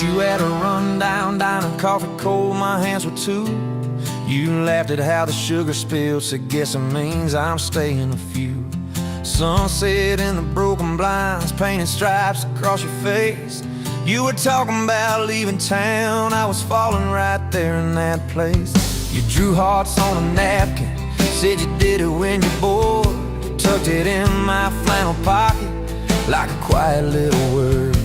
you at a rundown diner, coffee cold, my hands were too. You laughed at how the sugar spilled, said guess it means I'm staying a few. Sunset in the broken blinds, painted stripes across your face. You were talking about leaving town, I was falling right there in that place. You drew hearts on a napkin, said you did it when you're bored. Tucked it in my flannel pocket like a quiet little word.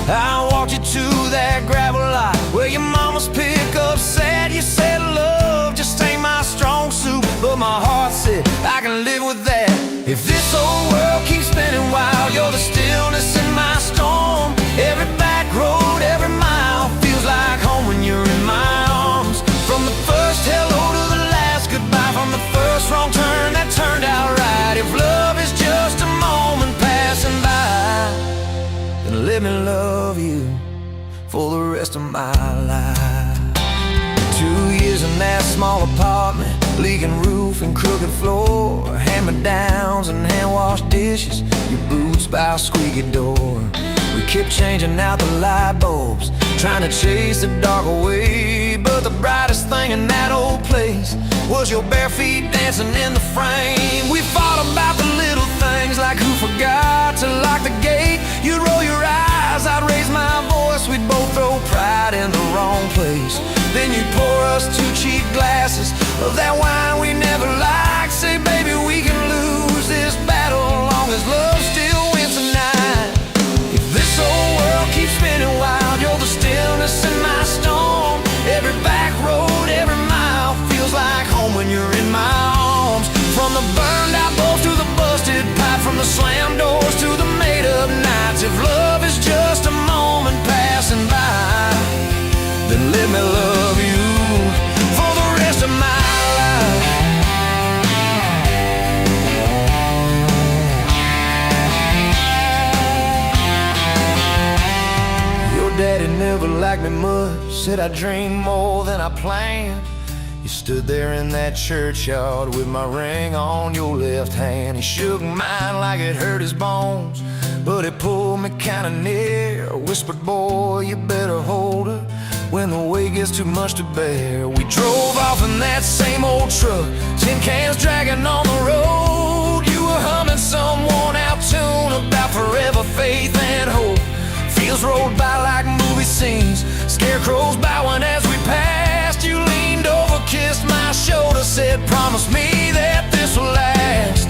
I walked you to that gravel lot where your mama's pickup sat. You said love just ain't my strong suit, but my heart said I can live with that. If this old world keeps spinning wild, you're the stillness in my storm. Every back road, every mile feels like home when you're in my arms. From the first hello to the last goodbye, from the first wrong turn that turned out right. If love is just a moment passing by, then let me love you for the rest of my life. 2 years in that small apartment, leaking roof and crooked floor, hand-me-downs and hand-washed dishes, your boots by a squeaky door. We kept changing out the light bulbs, trying to chase the dark away, but the brightest thing in that old place was your bare feet dancing in the frame. We fought about the little things, like who forgot to lock the gate. You'd roll your eyes, I'd raise my voice, we'd both throw pride in the wrong place. Then you'd pour us 2 cheap glasses of that wine we never liked. Say, baby, we can lose this battle long as love still wins tonight. If this old world keeps spinning wild, you're the stillness in my storm. Every back road, every mile feels like home when you're in my arms. From the burned out bulbs to the busted pipe, from the slammed doors to the made up nights. If love is just a moment passing by, then let me love you for the rest of my life. Your daddy never liked me much, said I dreamed more than I planned. You stood there in that churchyard with my ring on your left hand. He shook mine like it hurt his bones, but he pulled me kinda near, whispered, boy, you better hold her when the weight gets too much to bear. We drove off in that same old truck, tin cans dragging on the road. You were humming some worn-out tune about forever faith and hope. Fields rolled by like movie scenes, scarecrows bowing as we passed. You leaned over, kissed my shoulder, said, promise me that this will last.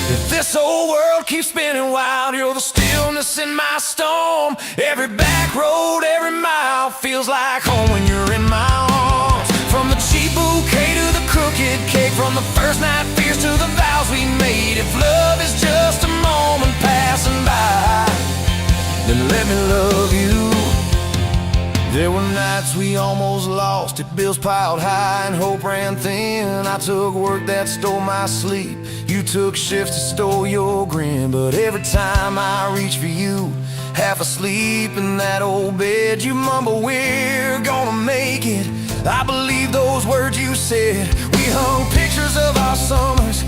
If this old world keeps spinning wild, you're the stillness in my storm. Every back road, every mile feels like home when you're in my arms. From the cheap bouquet to the crooked cake, from the first night fears to the vows we made. If love is just a moment passing by, then let me love you. There were nights we almost lost it, bills piled high and hope ran thin. I took work that stole my sleep, you took shifts that stole your grin. But every time I reach for you, half asleep in that old bed, you mumble, we're gonna make it. I believe those words you said. We hung pictures of our summers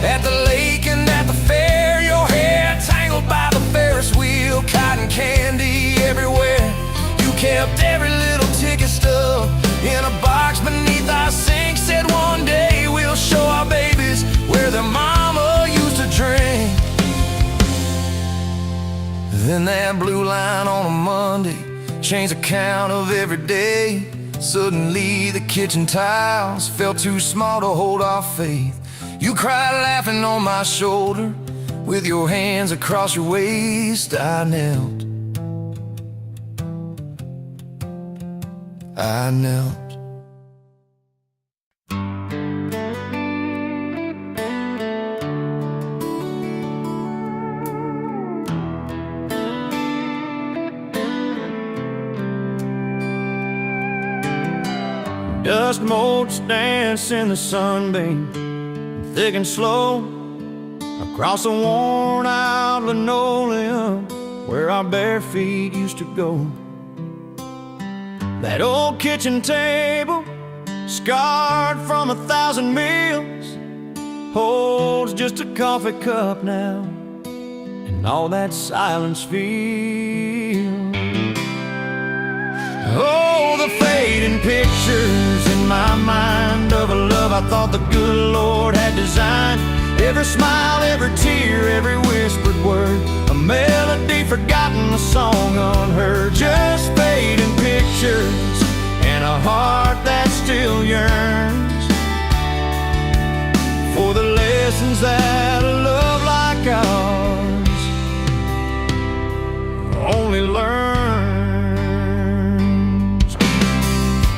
at the lake and at the fair. Your hair tangled by the Ferris wheel, cotton candy everywhere. You kept every little ticket stub in a box beneath our sink. Said one day we'll show our babies where their mama used to drink. Then that blue line on a Monday changed the count of every day. Suddenly the kitchen tiles felt too small to hold our faith. You cried laughing on my shoulder, with your hands across your waist. I knelt, I knelt. Dust motes dance in the sunbeam, thick and slow, across the worn-out linoleum where our bare feet used to go. That old kitchen table, scarred from 1,000 meals, holds just a coffee cup now, and and all that silence feels. Oh, the fading pictures in my mind of a love I thought the good Lord had designed. Every smile, every tear, every whispered word, a melody forgotten, a song unheard. Just fading pictures and a heart that still yearns for the lessons that a love like ours only learns.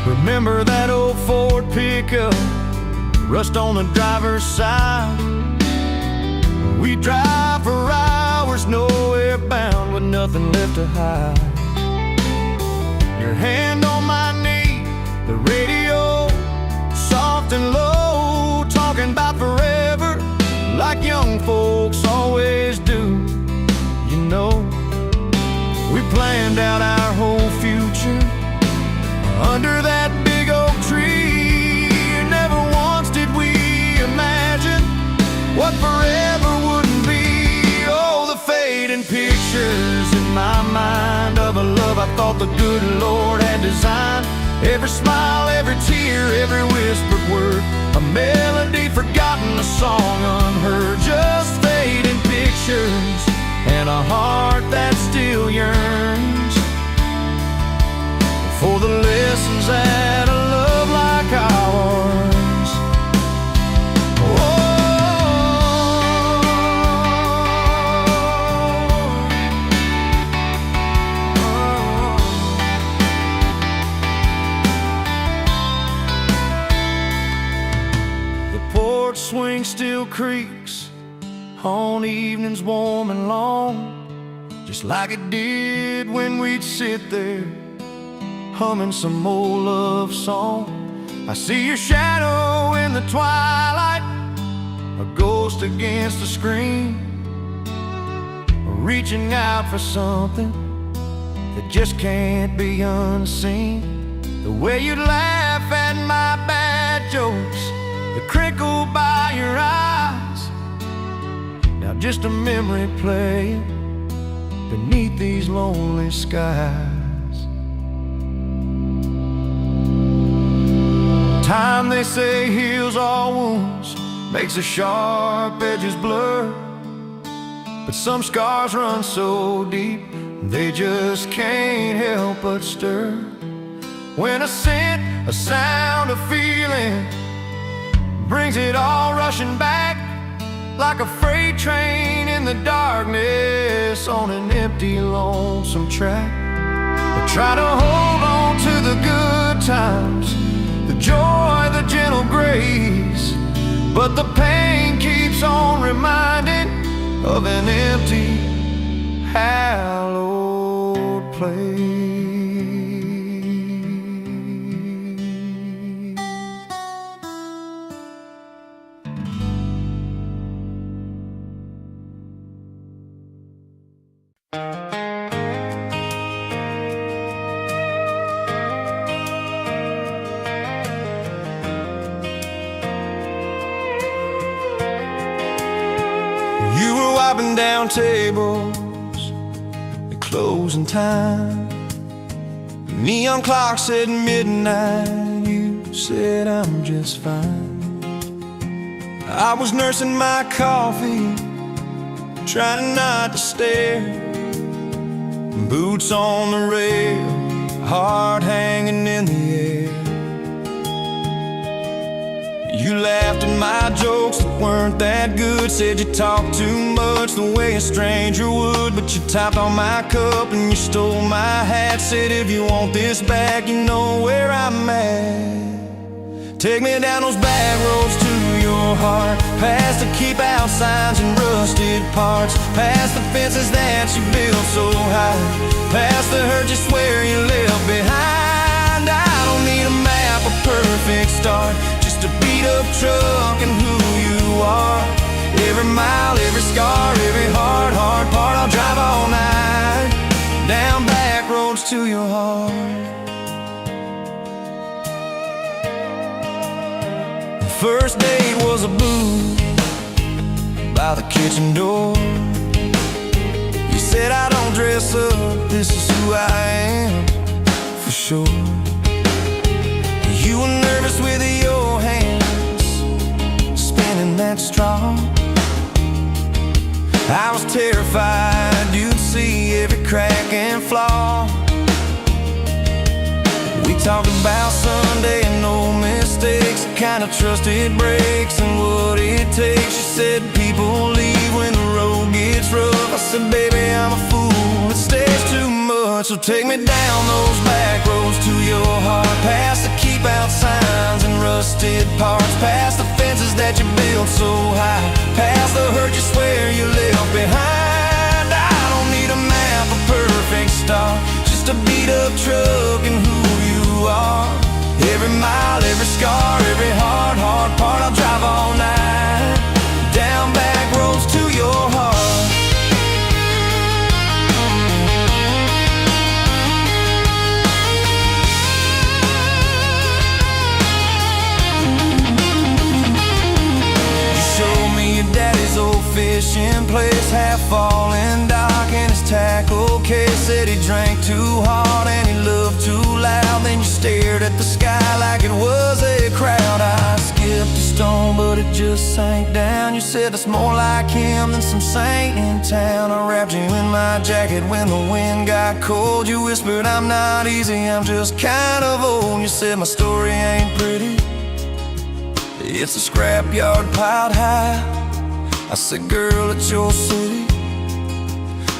Remember that old Ford pickup, rust on the driver's side. We drive for hours, nowhere bound, with nothing left to hide. Your hand on my knee, the radio soft and low, talking about forever like young folks always do. You know, we planned out our whole future under that big oak tree. Never once did we imagine what forever wouldn't be. Oh, the fading pictures in my mind of a love I thought the good Lord had designed. Every smile, every tear, every whispered word, a melody forgotten, a song unheard. Just fading pictures and a heart that still yearns for the lessons that a love like ours. Swing still creaks on evenings warm and long, just like it did when we'd sit there humming some old love song. I see your shadow in the twilight, a ghost against the screen, reaching out for something that just can't be unseen. The way you laugh at my bad jokes, the crinkle by your eyes, now just a memory playing beneath these lonely skies. Time, they say, heals all wounds, makes the sharp edges blur, but some scars run so deep they just can't help but stir. When a scent, a sound, a feeling brings it all rushing back, like a freight train in the darkness on an empty, lonesome track. I try to hold on to the good times, the joy, the gentle grace, but the pain keeps on reminding of an empty, hallowed place. You were wiping down tables at closing time. Neon clock said midnight. You said I'm just fine. I was nursing my coffee, trying not to stare. Boots on the rail, heart hanging in the air. You laughed at my jokes that weren't that good, said you talked too much the way a stranger would. But you tapped on my cup and you stole my hat, said if you want this back, you know where I'm at. Take me down those back roads to your heart, past the keep out signs and rusted parts, past the fences that you built so high, past the hurt you swear you left behind. I don't need a map, a perfect start, just a beat up truck and who you are. Every mile, every scar, every hard part, I'll drive all night down back roads to your heart. First date was a booth by the kitchen door. said I don't dress up, this is who I am, for sure. You were nervous with your hands spinning that straw. I was terrified you'd see every crack and flaw. We talked about Sunday and no mistakes, the kind of trust it breaks and what it takes. She said people leave when the road gets rough. I said, baby, I'm a fool, it stays too much. So take me down those back roads to your heart, past the keep out signs and rusted parts, past the fences that you built so high, past the hurt you swear you left behind. I don't need a map, a perfect start, just a beat up truck and who you are. Every mile, every scar, every hard part, I'll drive all night, down back roads to your heart. Daddy's old fishing place, half fallen dock and his tackle case. Said he drank too hard and he loved too loud. Then you stared at the sky like it was a crowd. I skipped a stone but it just sank down. You said that's more like him than some saint in town. I wrapped you in my jacket when the wind got cold. You whispered I'm not easy, I'm just kind of old. You said my story ain't pretty, it's a scrapyard piled high. I said, girl, it's your city,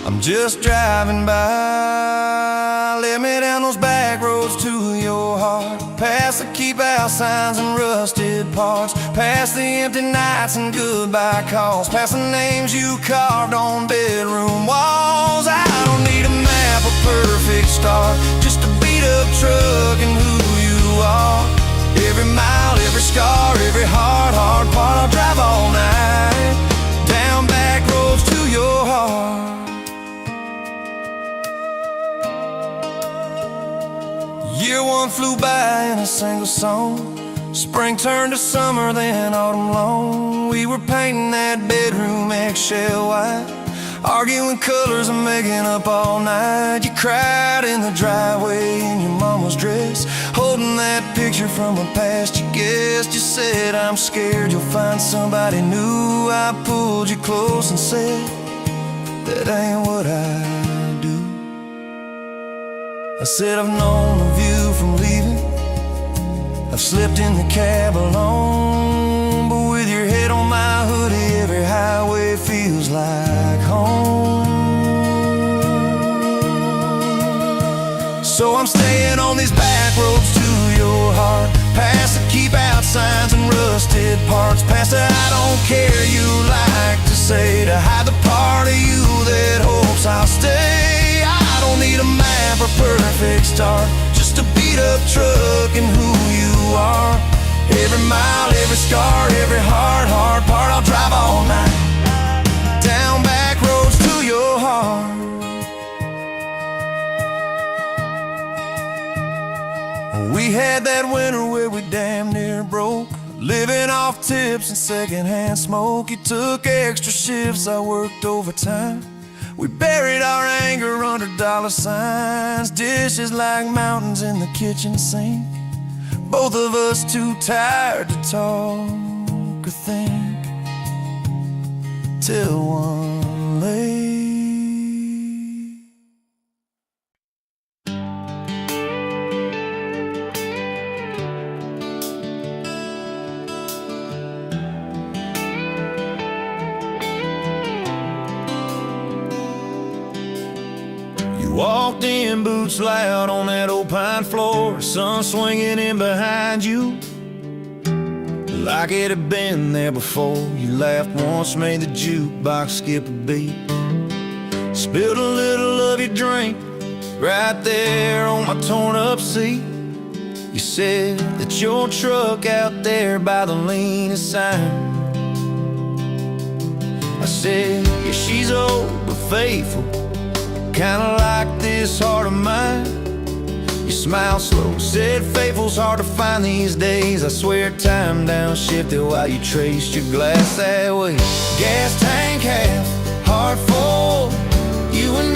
I'm just driving by. Let me down those back roads to your heart, past the keep out signs and rusted parts, past the empty nights and goodbye calls, past the names you carved on bedroom walls. I don't need a map, a perfect start, just a beat up truck and who you are. Every mile, every scar, every hard part, I'll drive all night, down back roads to your heart. Year one flew by in a single song. Spring turned to summer, then autumn long. We were painting that bedroom eggshell white, arguing colors and making up all night. You cried in the driveway in your mama's dress, holding that picture from a past you guessed. You said, I'm scared you'll find somebody new. I pulled you close and said, that ain't what I do. I said, I've known of you from leaving, I've slept in the cab alone, but with your head on my hoodie, every highway feels like home. So I'm staying on these back roads to your heart, past the keep out signs and rusted parts, past the I don't care you like to say, to hide the part of you that hopes I'll stay. I don't need a map or perfect start, just a beat up truck and who you are. Every mile, every scar, every hard part, I'll drive all night, down back roads to your heart. We had that winter where we damn near broke, living off tips and secondhand smoke. You took extra shifts, I worked overtime. We buried our anger under dollar signs, dishes like mountains in the kitchen sink, both of us too tired to talk or think, till one late. Walked in, boots loud on that old pine floor, sun swinging in behind you like it had been there before. You laughed once, made the jukebox skip a beat, spilled a little of your drink right there on my torn up seat. You said that your truck out there by the leanest sign. I said, yeah, she's old but faithful, kinda like this heart of mine. You smiled slow, said faithful's hard to find these days. I swear time downshifted while you traced your glass that way. Gas tank half, heart full, you and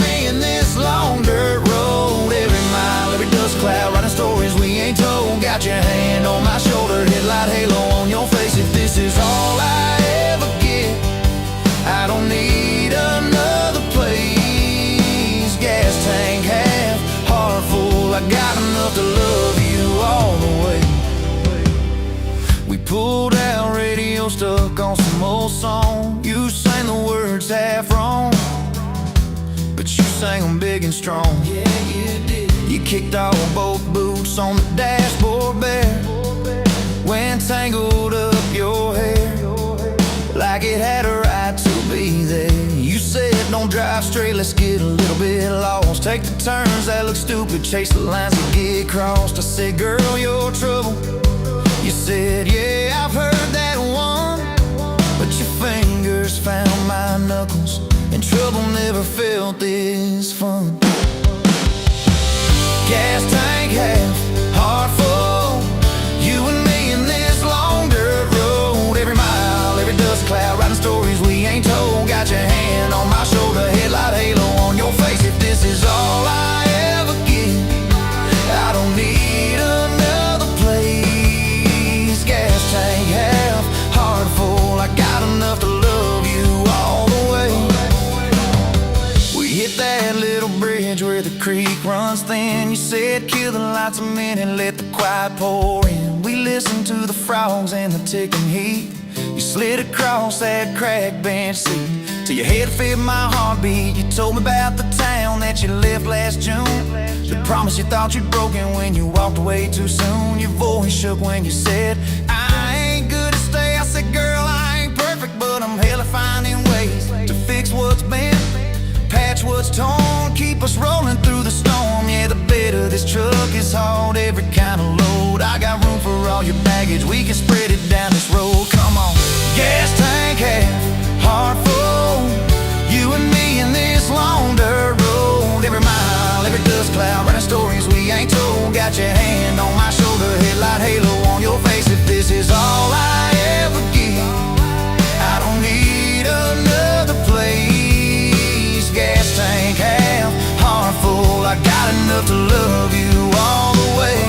headlight halo on your face. If this is all I ever get, I don't need another place. Gas tank half, heart full, I got enough to love you all the way. We pulled out, radio stuck on some old song. You sang the words half wrong, but you sang them big and strong. Yeah, you did. You kicked off both boots on the dashboard bare, when tangled up your hair like it had a right to be there. You said don't drive straight, let's get a little bit lost. Take the turns that look stupid, chase the lines that get crossed. I said, girl, you're trouble. You said, yeah, I've heard that one, but your fingers found my knuckles, and trouble never felt this fun. Gas tank half, heart full, you and me in this long dirt road. Every mile, every dust cloud, writing stories we ain't told. Got your hand on my shoulder, headlight halo on your face. If this is all I ever get, I don't need another place. Gas tank half, heart full, I got enough to love you all the way. We hit that little bridge where the creek runs thin. You said kill the lights a minute, let the quiet pour in. We listened to the frogs and the ticking heat. You slid across that cracked bench seat till your head fit my heartbeat. You told me about the town that you left last June, the promise you thought you'd broken when you walked away too soon. Your voice shook when you said, I ain't good to stay. I said, girl, I ain't perfect, but I'm hella finding ways to fix what's bent, patch what's torn, keep us rolling through the storm. Yeah, the bed of this truck is hauled, every kind of load. I got room for all your baggage, we can spread it down this road. Come on. Gas tank half, heart full, you and me in this long dirt road. Every mile, every dust cloud, writing stories we ain't told. Got your hand on my shoulder, headlight halo on your face. If this is all I ever get, I don't need another place. Gas tank half, heart full, I got enough to love you all the way.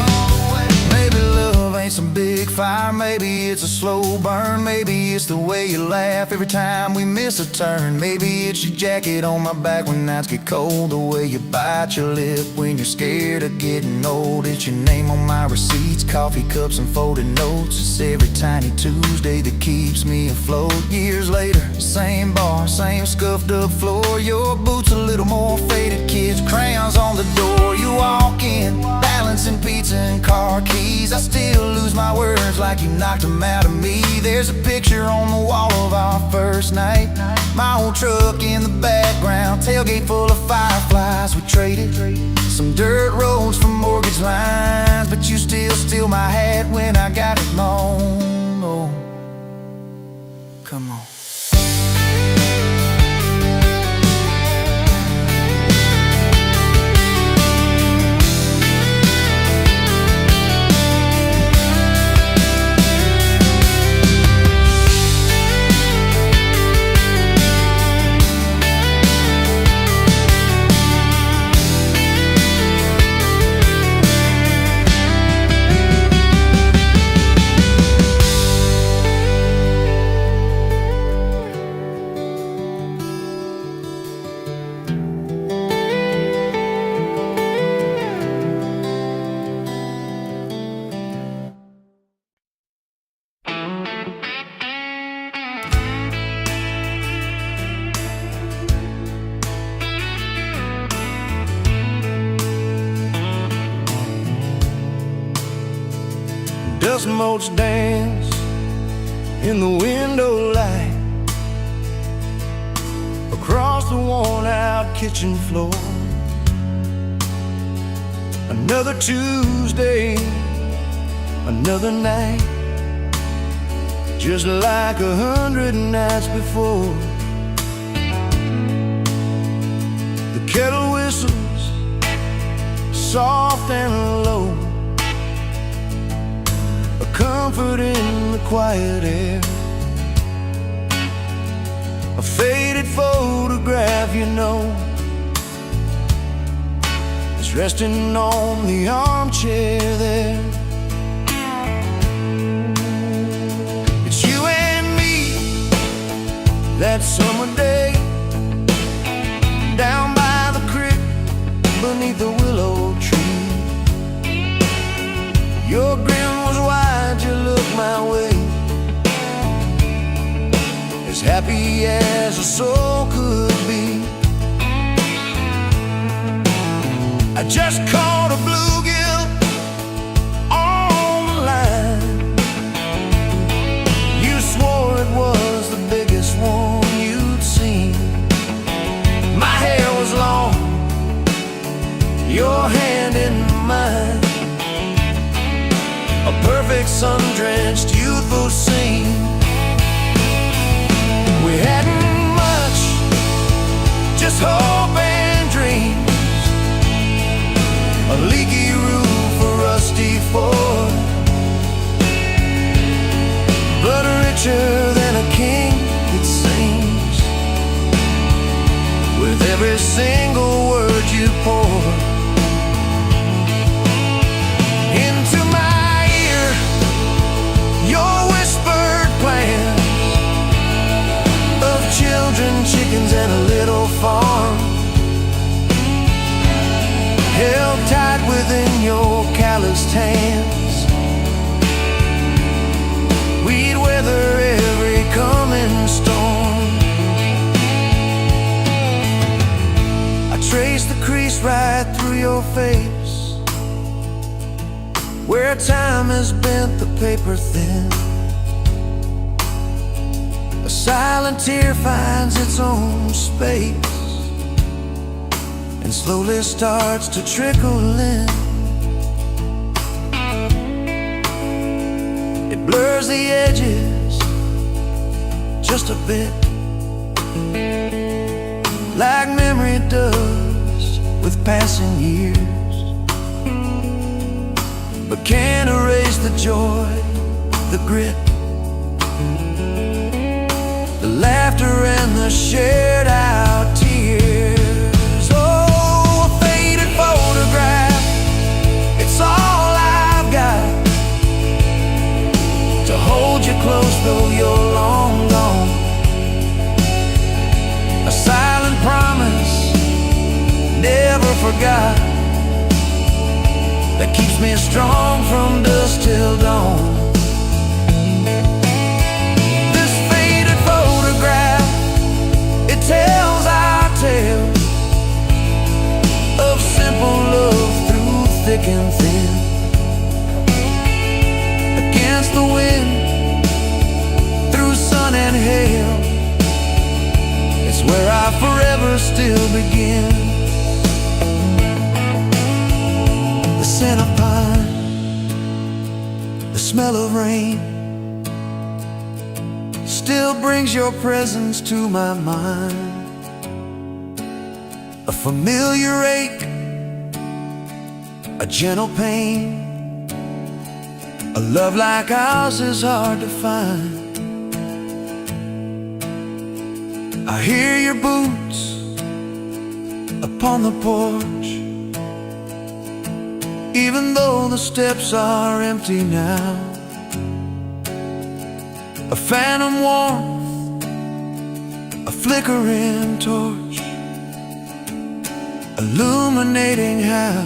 Maybe love ain't some big fire, maybe it's a slow burn. Maybe it's the way you laugh every time we miss a turn. Maybe it's your jacket on my back when nights get cold, the way you bite your lip when you're scared of getting old. It's your name on my receipts, coffee cups and folded notes. It's every tiny Tuesday that keeps me afloat. Years later, same bar, same scuffed up floor. Your boots a little more faded, kids' crayons on the door. You walk in, balancing pizza and car keys. I still lose my words like you knocked them out of me. There's a picture on the wall of our first night, my old truck in the background, tailgate full of fireflies. We traded some dirt roads for mortgage lines, but you still steal my hat when I got it long. Oh, come on. Dust motes dance in the window light across the worn-out kitchen floor. Another Tuesday, another night, just like 100 nights before. The kettle whistles soft and low, a comfort in the quiet air. A faded photograph, you know, is resting on the armchair there. that summer day, down by the creek, beneath the willow tree. Your grin was wide, you looked my way, as happy as a soul could be. I just caught a bluegill on the line. You swore it was the biggest one you'd seen. My hair was long, your hand in mine, a perfect sun-drenched youthful scene. We hadn't much, just hope and dreams, a leaky roof, a rusty Ford, but richer than a king, it seems, with every single word you pour into my ear. Your whispered plans of children, chickens, and a little farm, held tight within your calloused hands. We'd weather every coming storm. I traced the crease right through your face, where time has bent the paper thin. A silent tear finds its own space and slowly starts to trickle in. It blurs the edges just a bit, like memory does with passing years, but can't erase the joy, the grit, the laughter and the shared out tears. Close though you're long gone, a silent promise never forgot, that keeps me strong from dusk till dawn. This faded photograph, it tells our tale of simple love through thick and thin, against the wind, and hail. It's where I forever still begin. The scent of pine, the smell of rain, still brings your presence to my mind. A familiar ache, a gentle pain, a love like ours is hard to find. I hear your boots upon the porch, even though the steps are empty now. A phantom warmth, a flickering torch, illuminating how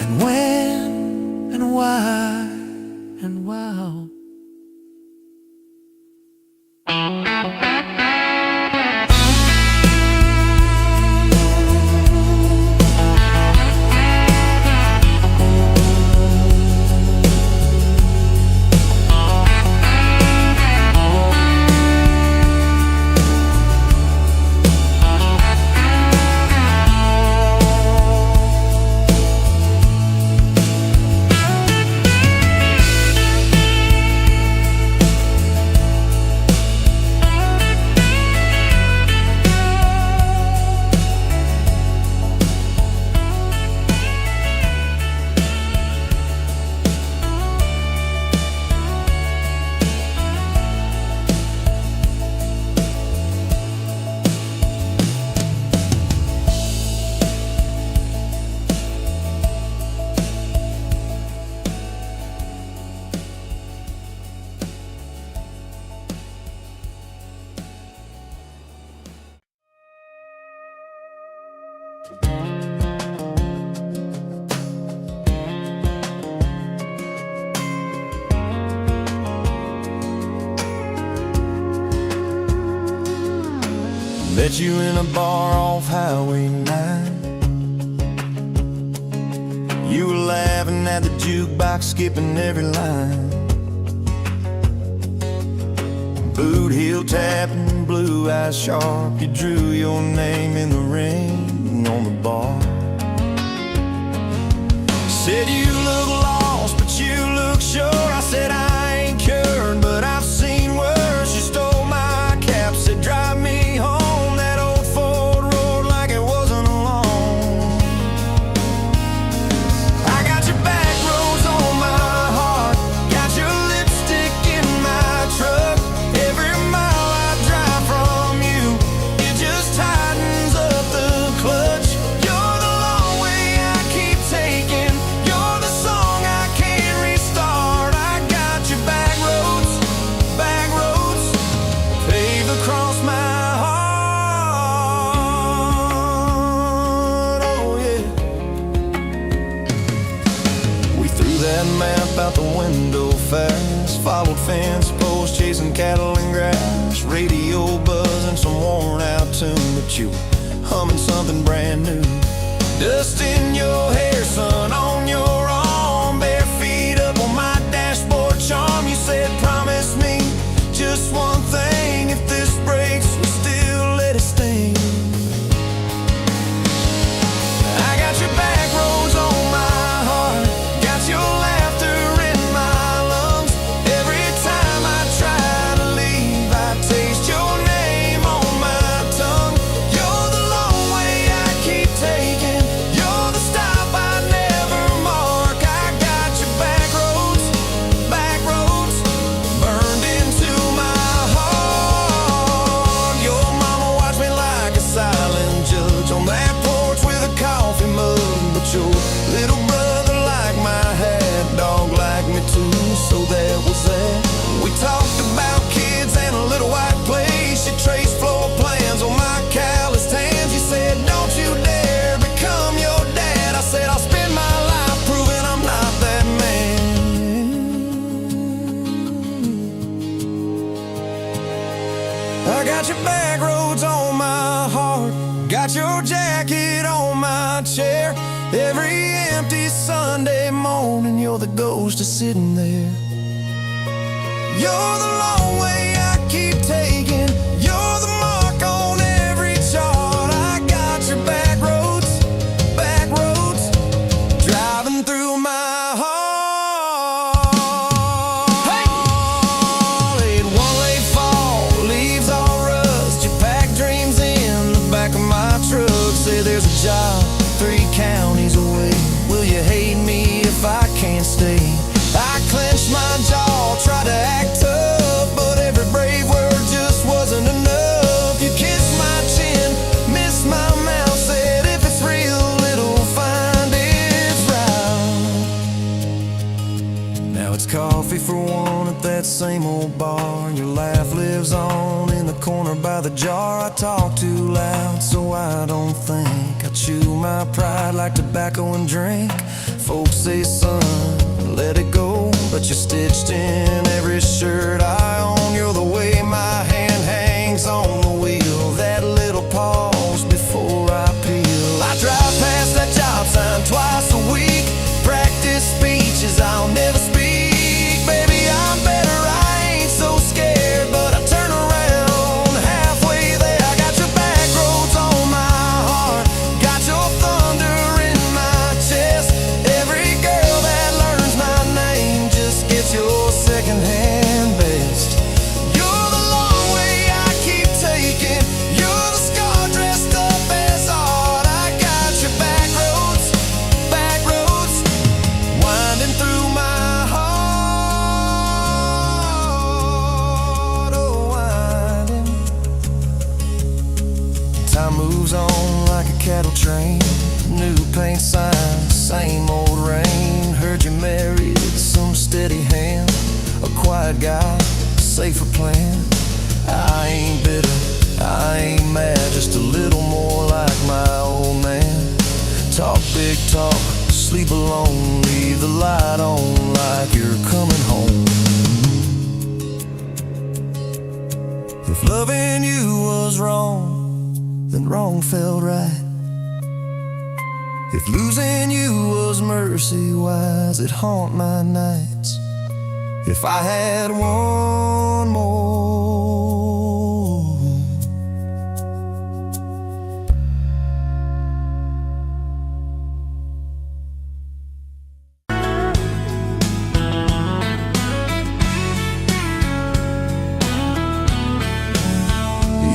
and when and why and wow. Met you in a bar off Highway 9. You were laughing at the jukebox, skipping every line. Boot heel tapping, blue eyes sharp. You drew your name in the ring on the bar. Said you look lost, but you look sure. I said I ain't cured, but I've seen worse. You stole my cap, said drive me home. That old Ford roared like it wasn't alone. I got your back roads on my heart, got your lipstick in my truck. Every mile I drive from you, it just tightens up the clutch. You're the long way I keep taking. You're the song I can't restart. I got your back roads paved across my heart. Oh yeah. We threw that map out the window fast, followed fence posts, chasing cattle and grass, radio buzzing some worn out tune, but you were humming something brand new. Dust in your hair, sun on your arm, bare feet up on my dashboard charm. You said promise me just one thing, if this breaks we still let it sting. I got your back roads on my heart, got your laughter in my lungs. Every time I try to leave, I taste your name on my tongue. You're the long way I keep taking. You're the stop I never mark. I got your back roads burned into my heart. Your mama watched me like a silent judge on that porch with a coffee mug, but your little brother liked my hat, dog liked me too, so that was that. We talked about kids and a little white place. You traced floor plans on my calloused hands. You said don't you dare become your dad. I said I'll spend my life proving I'm not that man. I got your back roads on my heart, got your jacket on my chair. Every empty Sunday morning, you're the ghost of sitting there. You're the long way I keep taking. You're the mark on every chart. I got your back roads driving through my heart. Hey! Laid one late fall, leaves all rust. You pack dreams in the back of my truck. Say there's a job 3 counties away. Will you hate me if I can't stay? I clenched my jaw, tried to act tough, but every brave word just wasn't enough. You kissed my chin, missed my mouth, said if it's real, it'll find its route. Now it's coffee for one at that same old bar. Your laugh lives on in the corner by the jar. I talk too loud, so I don't think. I chew my pride like tobacco and drink. Folks say, son, let it go, but you're stitched in every shirt I own. You're the way my hand hangs on the wheel, that little pause before I peel. I drive past that job sign twice a week, practice speeches I'll never speak. Baby, I'm better, I ain't so scared, but I turn around halfway there. I got your back roads on my heart, got your thunder in my chest. Every girl that learns my name just gets your secondhand best. You're the long way I keep taking. You're the scar dressed up as art. I got your back roads winding through my heart. Oh, winding. Time moves on like a cattle train, new paint signs, same old rain. Heard you married some steady hand, a quiet guy, safer plan. I ain't bitter, I ain't mad, just a little more like my old man. Talk big talk, sleep alone, leave the light on like you're coming home. If loving you was wrong, then wrong felt right. If losing you was mercy, why's it haunt my nights? If I had one more,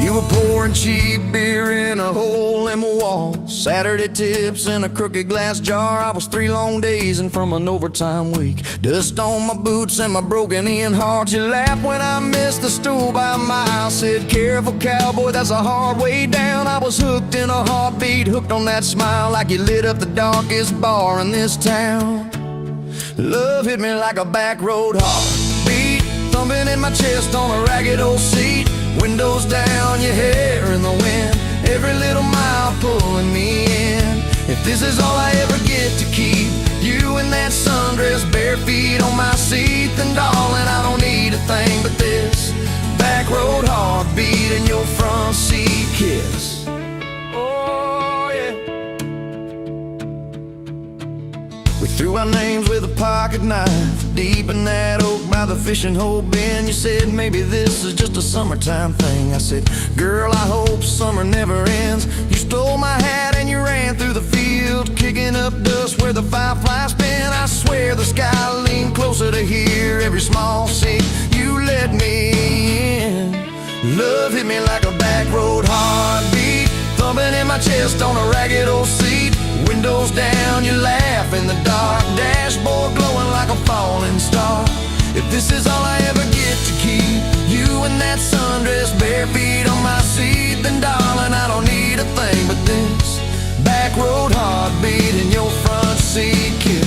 you were pouring cheap beer in a hole in my wall, Saturday tips in a crooked glass jar. I was 3 long days and from an overtime week, dust on my boots and my broken in heart. You laughed when I missed the stool by a mile, said careful cowboy, that's a hard way down. I was hooked in a heartbeat, hooked on that smile, like you lit up the darkest bar in this town. Love hit me like a back road heartbeat, thumping in my chest on a ragged old seat. Windows down, your hair in the wind, every little mile pulling me in. If this is all I ever get to keep, you in that sundress, bare feet on my seat, then darling, I don't need a thing but this back road heartbeat and your front seat kiss. Oh yeah. We threw our names with a pocket knife deep in that oak by the fishing hole bin. You said maybe this is just a summertime thing. I said, girl, I hope summer never ends. You stole my hat and you ran through the field, kicking up dust where the fireflies spin. I swear the sky leaned closer to hear every small sea. You let me in. Love hit me like a back road heartbeat, thumping in my chest on a ragged old seat. Windows down, you laugh in the dark, dashboard glowing like a falling star. If this is all I ever get to keep, you in that sundress, bare feet on my seat, then darling, I don't need a thing but this back road heartbeat and your front seat kiss.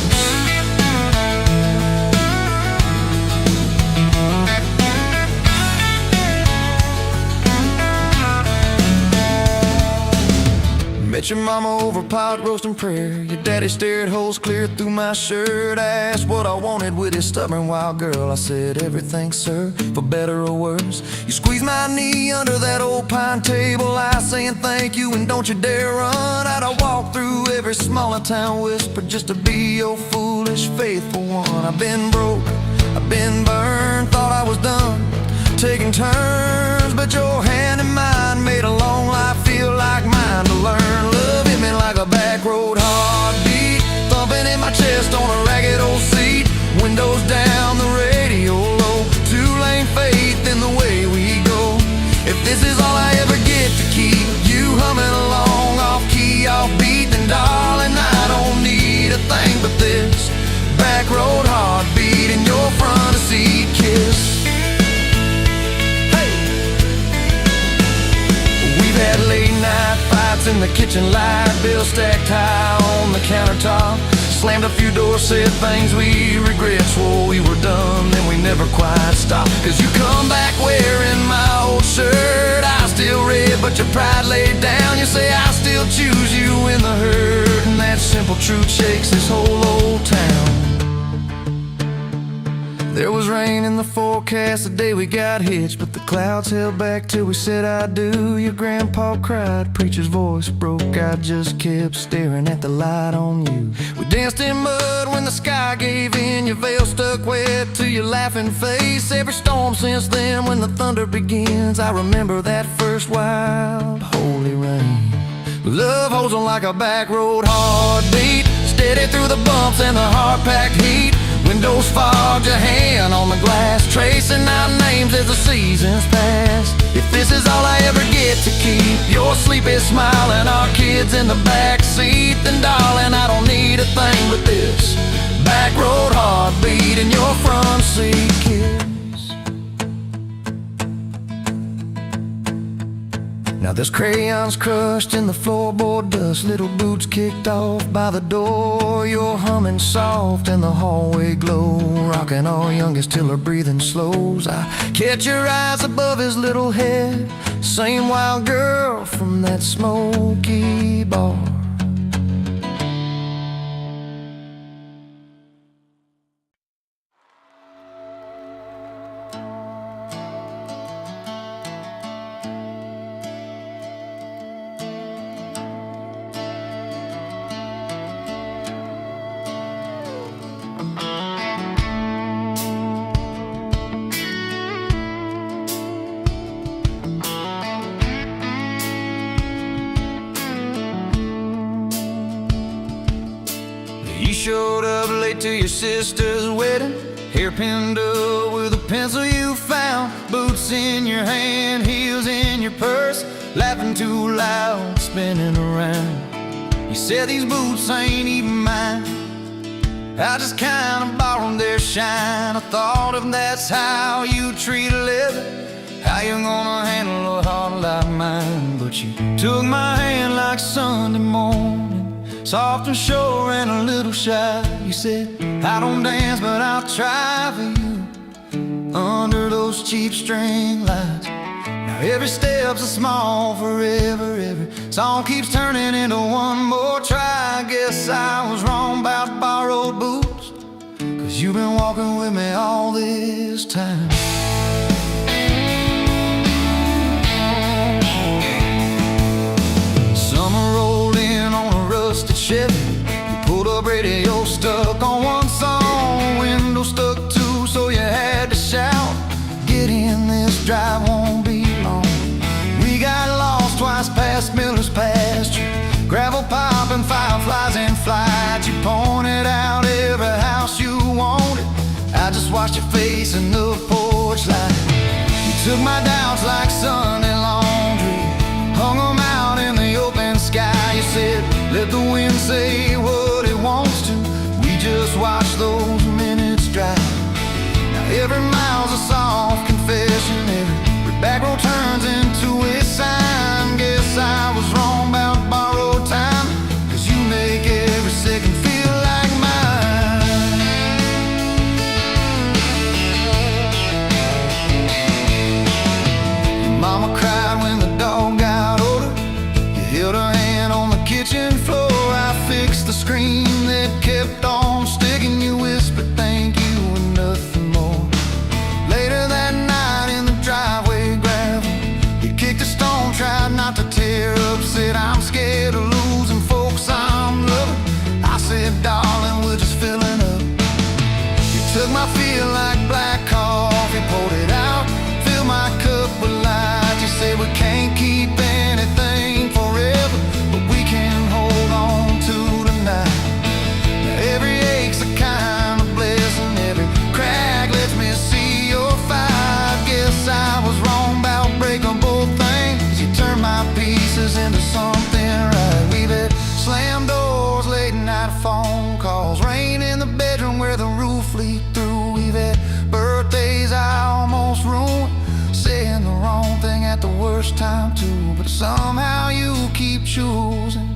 Met your mama over pot roast and prayer. Your daddy stared holes clear through my shirt. I asked what I wanted with his stubborn wild girl. I said everything, sir, for better or worse. You squeezed my knee under that old pine table, I saying thank you and don't you dare run. I'd walk through every smaller town whisper just to be your foolish faithful one. I've been broke, I've been burned, thought I was done taking turns, but your hand in mine made a long life feel like mine to learn. Love hit me like a back road heartbeat, thumping in my chest on a ragged old seat. Windows down, the radio low, 2-lane faith in the way we go. If this is all I ever get to keep, you humming along off key, off beat, then darling, I don't need a thing but this back road heartbeat and your front seat kiss. Had late night fights in the kitchen light, bills stacked high on the countertop. Slammed a few doors, said things we regret, swore we were done, then we never quite stopped. Cause you come back wearing my old shirt, I still red but your pride laid down. You say I still choose you in the hurt, and that simple truth shakes this whole old town. There was rain in the forecast the day we got hitched, but the clouds held back till we said I do. Your grandpa cried, preacher's voice broke, I just kept staring at the light on you. We danced in mud when the sky gave in, your veil stuck wet to your laughing face. Every storm since then, when the thunder begins, I remember that first wild holy rain. Love holds on like a back road heartbeat, steady through the bumps and the hard-packed heat. Windows fogged, your hand on the glass, tracing out names as the seasons pass. If this is all I ever get to keep, your sleepy smile and our kids in the back seat, then darling, I don't need a thing but this back road heartbeat and your front seat kiss. Now there's crayons crushed in the floorboard dust, little boots kicked off by the door. You're humming soft in the hallway glow, rocking our youngest till her breathing slows. I catch your eyes above his little head, same wild girl from that smoky bar. showed up late to your sister's wedding, hair pinned up with a pencil you found, boots in your hand, heels in your purse, laughing too loud, spinning around. You said these boots ain't even mine, I just kinda borrowed their shine. I thought if that's how you treat a living, how you gonna handle a heart like mine? But you took my hand like Sunday morning, soft and sure and a little shy. You said, I don't dance but I'll try for you, under those cheap string lights. Now every step's a small forever, every song keeps turning into one more try. I guess I was wrong about borrowed boots, 'cause you've been walking with me all this time. Summer rolled in on a rusted Chevy, you pulled up, radio stuck on one song, window stuck too, so you had to shout, get in, this drive won't be long. We got lost twice past Miller's pasture, gravel popping, fireflies in flight. You pointed out every house you wanted, I just watched your face in the porch light. You took my doubts like Sunday laundry, hung them out in the open sky. You said, let the wind say what it wants to, we just watch those minutes drive. Now every mile's a soft confession, every back road turns into a sign. Guess I was wrong about borrowed time, 'cause you make every second feel like mine. Your mama cried when the dog got older, you held her hand on the kitchen floor. I fixed the screen that kept on sticking, you whispered thank you and nothing more. Later that night in the driveway gravel, you kicked a stone, tried not to tear up, said I'm scared of losing folks I'm loving. I said, darling, we're just filling up. You took my feel like black coffee, poured it out, filled my cup with light. You said we can't keep anything forever, but we can hold on to tonight. Now every ache's a kind of blessing, every crack lets me see your fight. Guess I was wrong about breakable things, you turned my pieces into something right. We've had slammed doors, late night phone calls, rain in the bedroom where the roof leaked through. We've had birthdays I almost ruined, saying the wrong thing at the worst time too. But somehow you keep choosing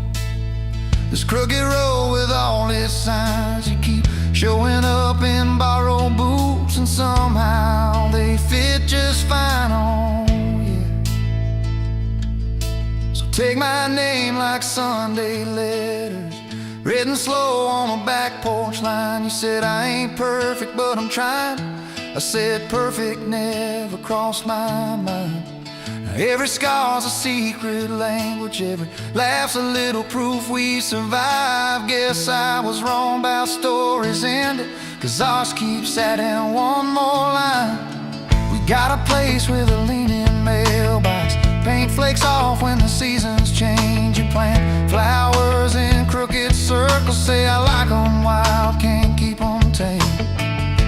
this crooked road with all its signs. You keep showing up in borrowed boots, and somehow they fit just fine on you. So take my name like Sunday letters, written slow on a back porch line. You said I ain't perfect but I'm trying, I said perfect never crossed my mind. Now every scar's a secret language, every laugh's a little proof we survived. Guess I was wrong about stories ending, 'cause ours keeps adding one more line. We got a place with a leaning mailbox, paint flakes off when the seasons change. You plant flowers in crooked circles, say I like 'em wild, can't keep 'em tame.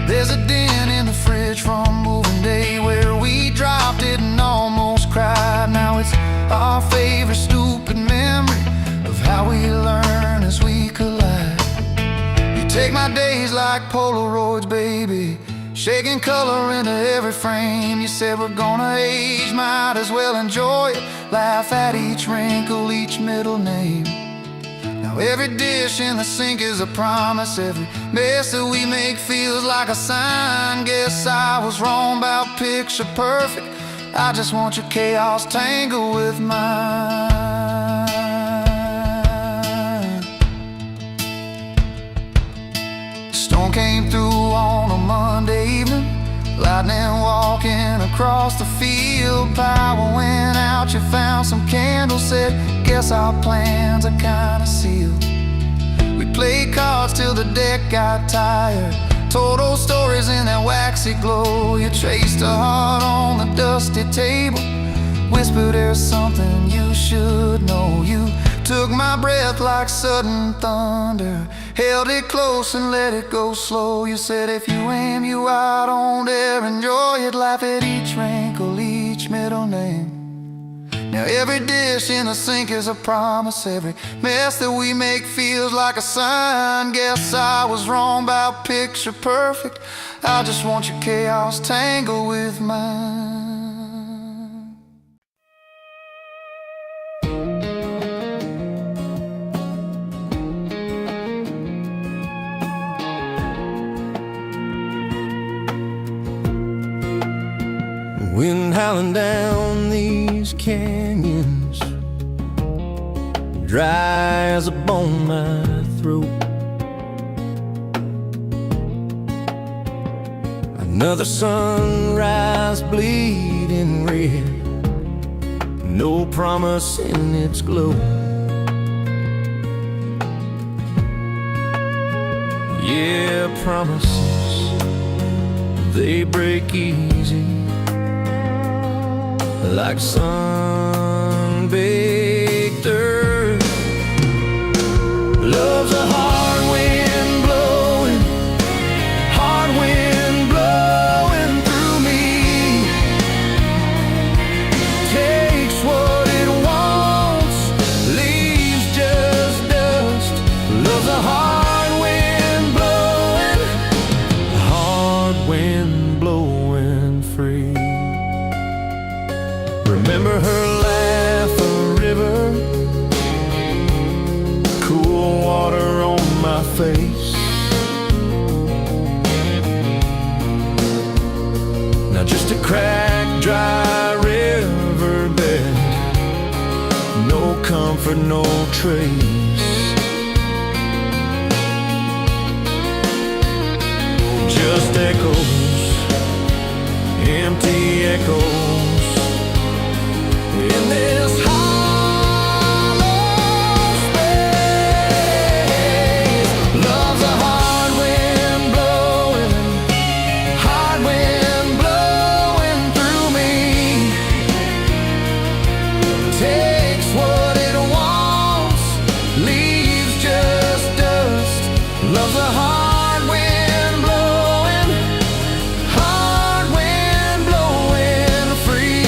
There's a dent in the fridge from moving day where we dropped it and almost cried. Now it's our favorite stupid memory of how we learn as we collide. You take my days like Polaroids, baby, shaking color into every frame. You said we're gonna age, might as well enjoy it, laugh at each wrinkle, each middle name. Now every dish in the sink is a promise, every mess that we make feels like a sign. Guess I was wrong about picture perfect, I just want your chaos tangled with mine. Storm came through on a Monday evening, lightning walking across the field. Power went out, you found some candles, said guess our plans are kinda sealed. We played cards till the deck got tired, told old stories in that waxy glow. You traced a heart on the dusty table, whispered there's something you should know. You took my breath like sudden thunder, held it close and let it go slow. You said if you aim, you out, don't dare enjoy it. Laugh at each wrinkle, each middle name. Now every dish in the sink is a promise. Every mess that we make feels like a sign. Guess I was wrong about picture perfect. I just want your chaos tangled with mine. Wind howling down these canyons, dry as a bone my throat. Another sunrise bleeding red, no promise in its glow. Yeah, promises, they break easy, like sun-baked earth. Love's a hard wind blowing, hard wind blowing through me. Takes what it wants, leaves just dust. Love's a hard wind blowing free. Remember her laugh, a river, cool water on my face. Now just a cracked, dry riverbed, no comfort, no trace. Just echoes, empty echoes in this hollow space. Love's a hard wind blowing through me. Takes what it wants, leaves just dust. Love's a hard wind blowing free.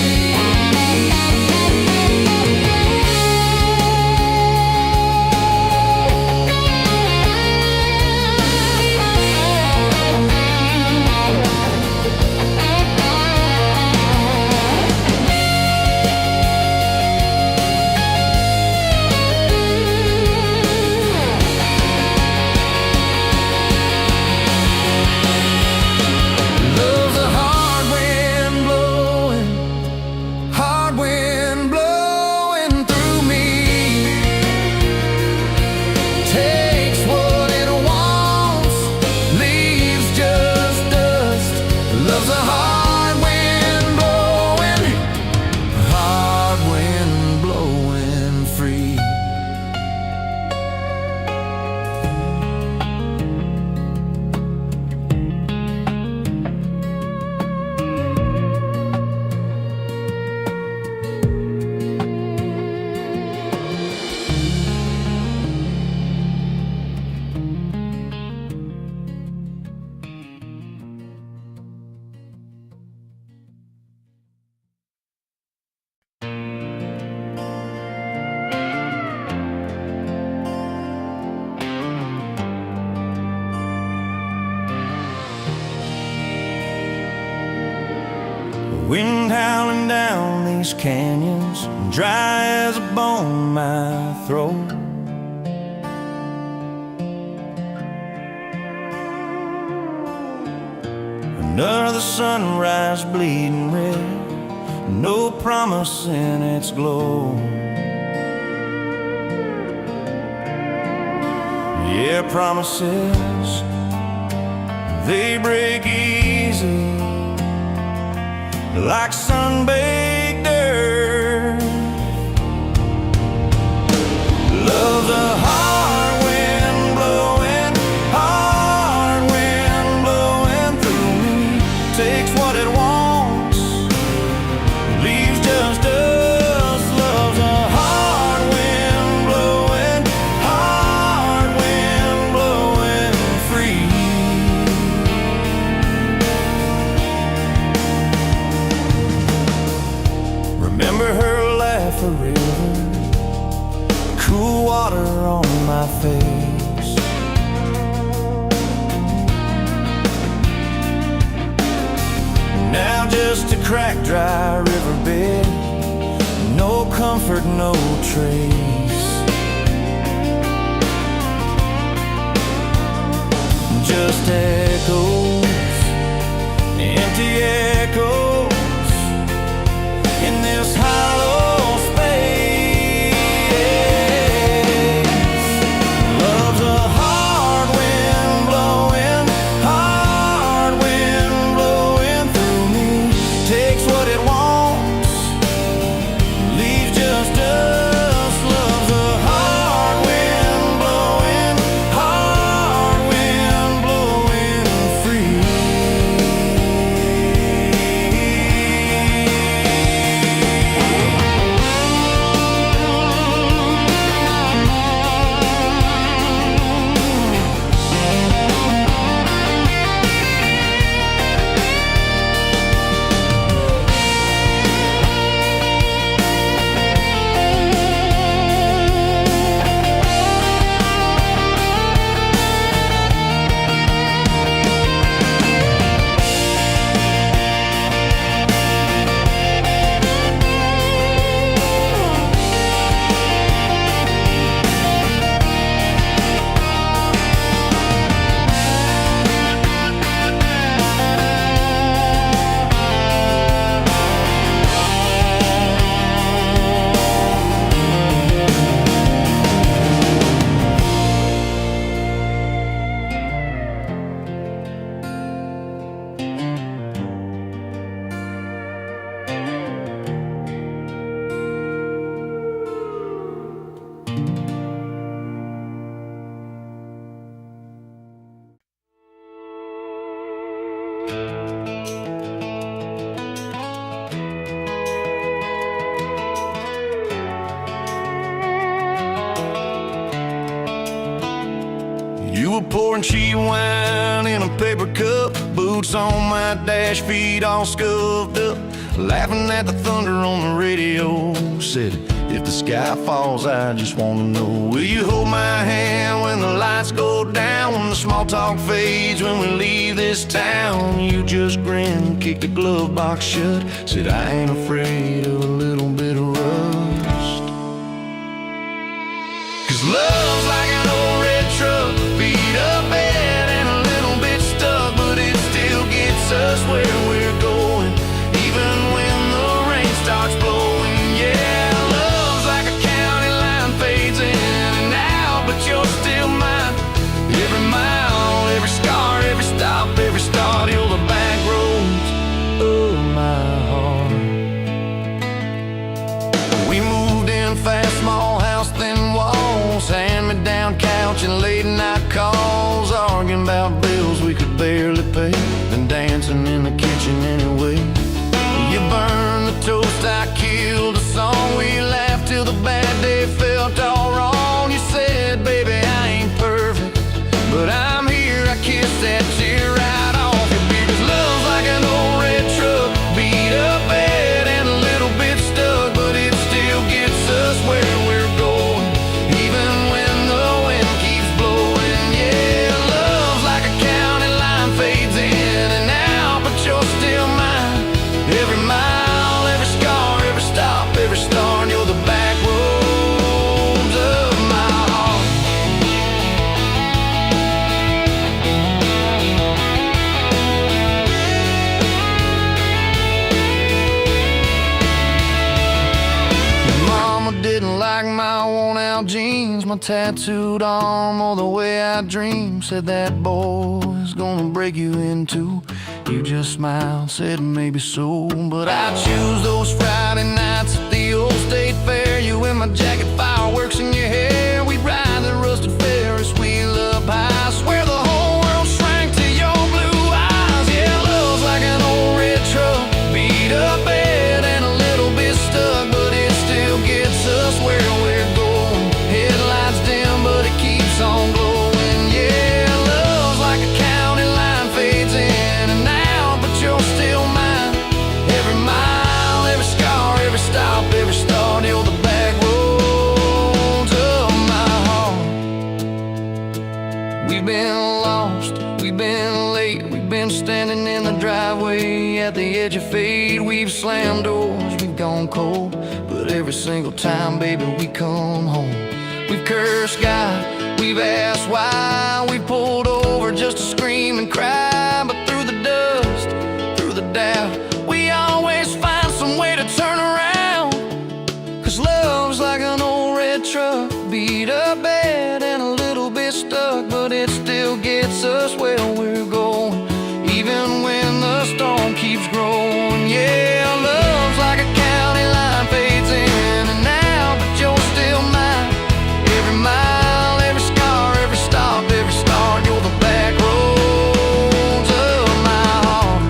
Wind howling down these canyons, dry as a bone my throat. Another sunrise bleeding red, no promise in its glow. Yeah, promises, they break easy, like sun-baked earth. Love's a hard wind blowing through me. Takes what it wants, leaves just dust. Love's a hard wind blowing a river, cool water on my face. Now just a cracked, dry riverbed, no comfort, no trace. Just echoes, empty echoes in this hollow space. Love's a hard wind blowing through me. Takes what it wants, leaves just us. Love's a hard wind blowing free. You were pouring cheap wine in a paper cup, boots on my dash, feet all scuffed up, laughing at the thunder on the radio. Said, if the sky falls, I just wanna know, will you hold my hand when the lights go down, when the small talk fades, when we leave this town? You just grinned, kicked the glove box shut, said, I ain't afraid of a little bit of rust. 'Cause love's like an old red truck, beat up bed and a little bit stuck, but it still gets us where we're going, even when the rain starts blowing. Yeah, love's like a county line, fades in and out, but you're still mine. Every mile, every scar, every stop, every start, you're the back roads of my heart. We moved in fast, small house, thin walls, hand-me-down couch and late night calls, arguing about bills we could barely pay, then dancing in the kitchen anyway. You burned the toast, I killed the song, we laughed till the bad day felt all wrong. You said, baby, I ain't perfect, but I'm here, I kissed that tear right off your beard. 'Cause love's like an old red truck, beat up bed and a little bit stuck, but it still gets us where we're going, even when the wind keeps blowing. Yeah, love's like a county line, fades in and out, but you're still mine. Every mile, every scar, every stop, every start, you're the back roads of my heart. Mama didn't like my worn-out jeans, my tattooed arm, or the way I dream. Said that boy's gonna break you in two. You just smiled, said maybe so, but I choose those Friday nights at the old state fair. You in my jacket, fireworks in your hair. We ride the rusted Ferris wheel up high. Swear the whole world shrank to your blue eyes. Yeah, love's like an old red truck, beat up bed and a little bit stuck, but it still gets us where we're going. Headlights dim, but it keeps on glowing. Yeah, love's like a county line, fades in and out, but you're still mine. Every mile, edge of fate. We've slammed doors, we've gone cold, but every single time, baby, we come home. We've cursed God, we've asked why, we pulled over just to scream and cry. But through the dust, through the doubt, we always find some way to turn around. 'Cause love's like an old red truck, beat up bad and a little bit stuck, but it still gets us where we're going, even when the storm keeps growing. Yeah, love's like a county line, fades in and out, but you're still mine. Every mile, every scar, every stop, every start, you're the back roads of my heart.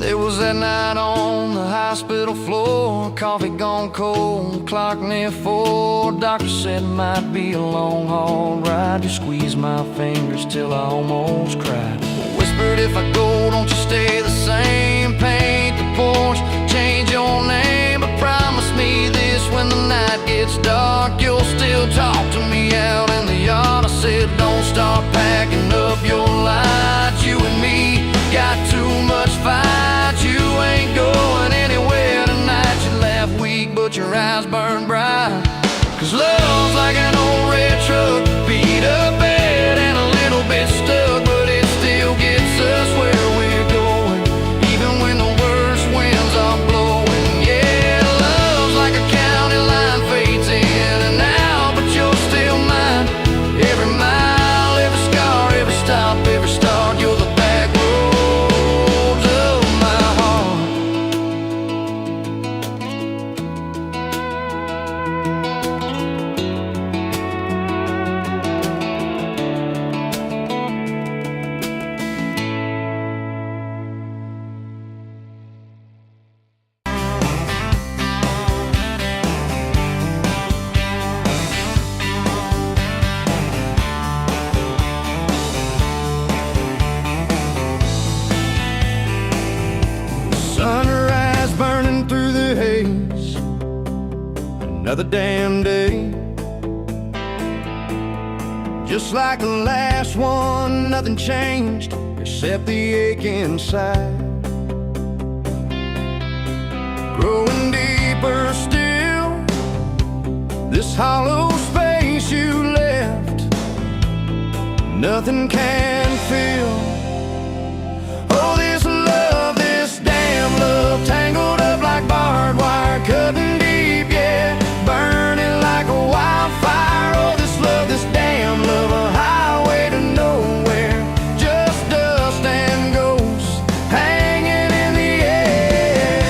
There was that night on the hospital floor, coffee gone cold, clock near 4. Doctor said it might be a long haul ride. You squeezed my fingers till I almost cried. Whispered, if I go, don't you stay the same. Paint the porch, change your name, but promise me this, when the night gets dark, you'll still talk to me out in the yard. I said, don't start packing up your lights. You and me got too much fight. You ain't going anywhere tonight. You laugh weak, but your eyes burn bright. 'Cause love's like an old red truck, beat up bad and a little bit stuck, but it still gets us where we're going, even when the worst winds are blowing. Yeah, love's like a county line, fades in and out, but you're still mine. Every mile, every scar, every stop, every start, you're the back roads of my heart. Sunrise burning through the haze, another damn day. Just like the last one, nothing changed except the ache inside. Growing deeper still, this hollow space you left, nothing can fill. Oh, this love, this damn love, tangled up like barbed wire, cutting deep, yeah, burning like a wildfire. Oh, this love, this damn love, a highway to nowhere, just dust and ghosts hanging in the air.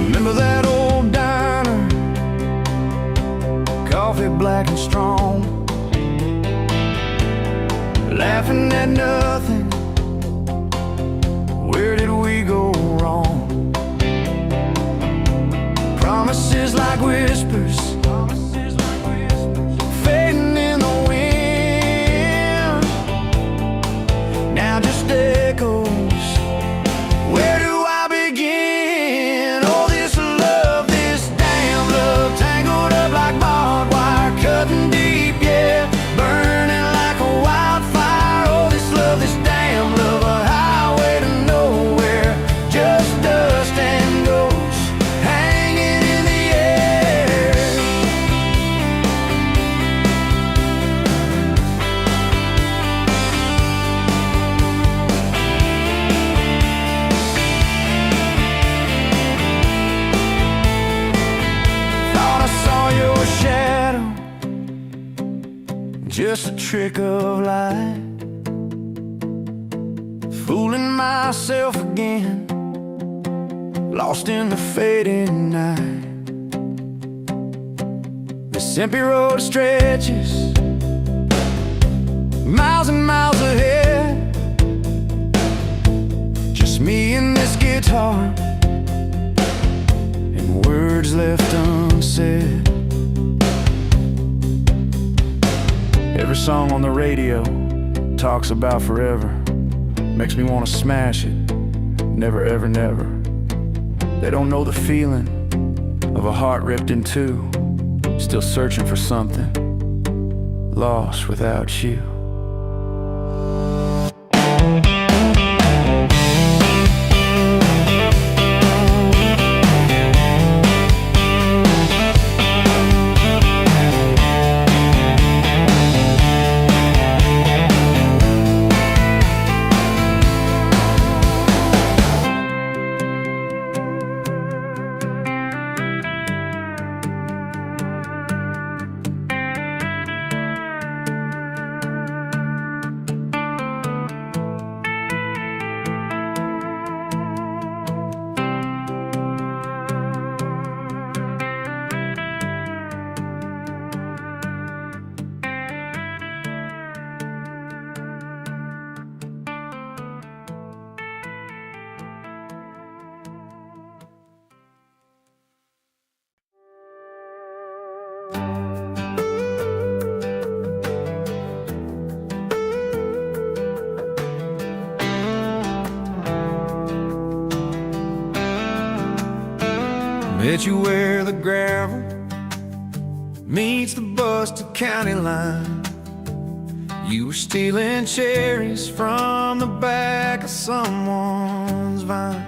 Remember that old diner, coffee black and strong, laughing at nothing. Where did we go wrong? Promises like whispers, fading in the wind, now just echoes. Where do I begin? Oh, this love, this damn love, tangled up like barbed wire, cutting deep, yeah, burning like a wildfire. Oh, this love, this damn love, a highway to nowhere, just dust and ghosts hanging in the air. Thought I saw your shadow, just a trick of light, fooling myself again, lost in the fading night. This empty road stretches miles and miles ahead, just me and this guitar, and words left unsaid. Every song on the radio talks about forever. Makes me wanna smash it. Never, ever, never. They don't know the feeling of a heart ripped in two, still searching for something, lost without you. Met you where the gravel meets the Buster County line. You were stealing cherries from the back of someone's vine.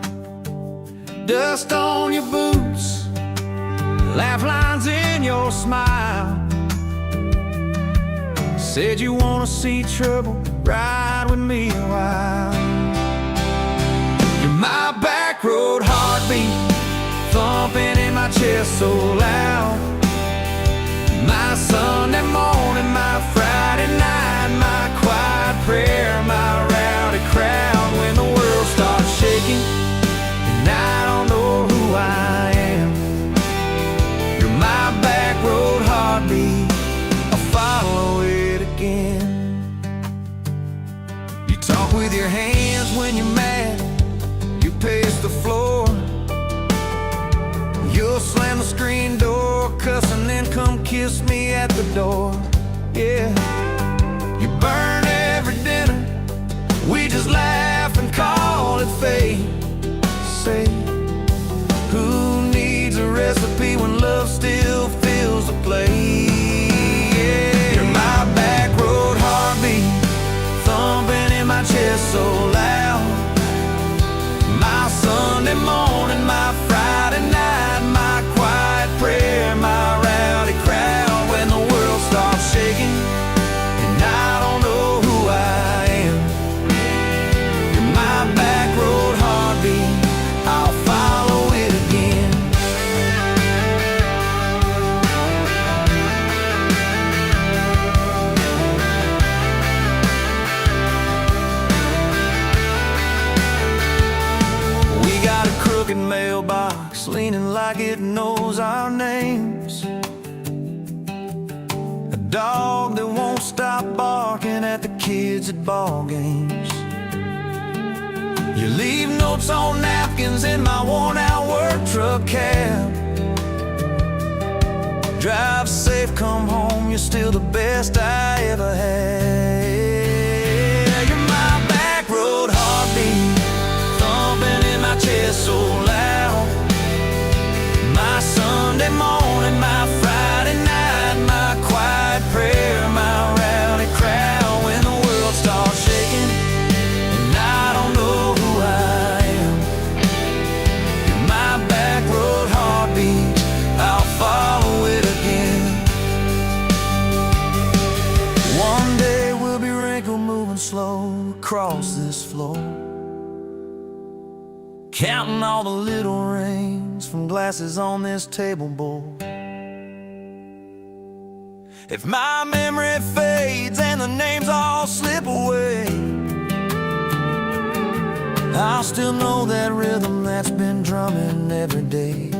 Dust on your boots, laugh lines in your smile. Said you wanna see trouble, ride with me a while. You're my back road heartbeat, thumping in my chest so loud. My Sunday morning, my Friday night, my quiet prayer, my rowdy crowd. When the world starts shaking and I don't know who I am, you're my back road heartbeat, I'll follow it again. You talk with your hands when you're mad, you pace the floor. You'll slam the screen door, cuss, and then come kiss me at the door. Yeah, you burn every dinner, we just laugh and call it fate. Say, who needs a recipe when love still fills the plate? Yeah, you're my back road heartbeat, thumping in my chest so loud. My Sunday morning, my Friday night, my quiet prayer, my rowdy crowd. When the world starts shaking and I don't know who I am, you're my back road heartbeat, I'll follow it again. We got a crooked mailbox leaning like it knows our names, a dog that won't stop barking at the kids at ball games. You leave notes on napkins in my worn-out work truck cab. Drive safe, come home, you're still the best I ever had. You're my back road heartbeat, thumping in my chest so loud. My Sunday morning, my Friday night, my quiet prayer, my rowdy crowd. When the world starts shaking and I don't know who I am, you're my back road heartbeat, I'll follow it again. One day we'll be wrinkled, moving slow across this floor, counting all the little rings from glasses on this table board. If my memory fades and the names all slip away, I'll still know that rhythm that's been drumming every day.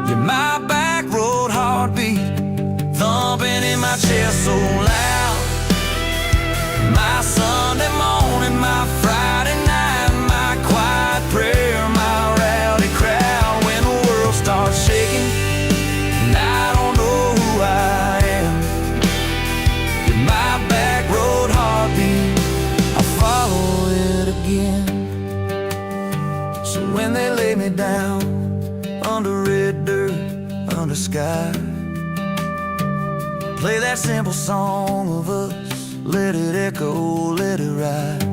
You're my back road heartbeat, thumping in my chest so loud. My Sunday morning, my Friday night, my quiet prayer, my rowdy crowd. When the world starts shaking and I don't know who I am, you're my back road heartbeat, I'll lay down under red dirt, under sky. Play that simple song of us, let it echo, let it ride.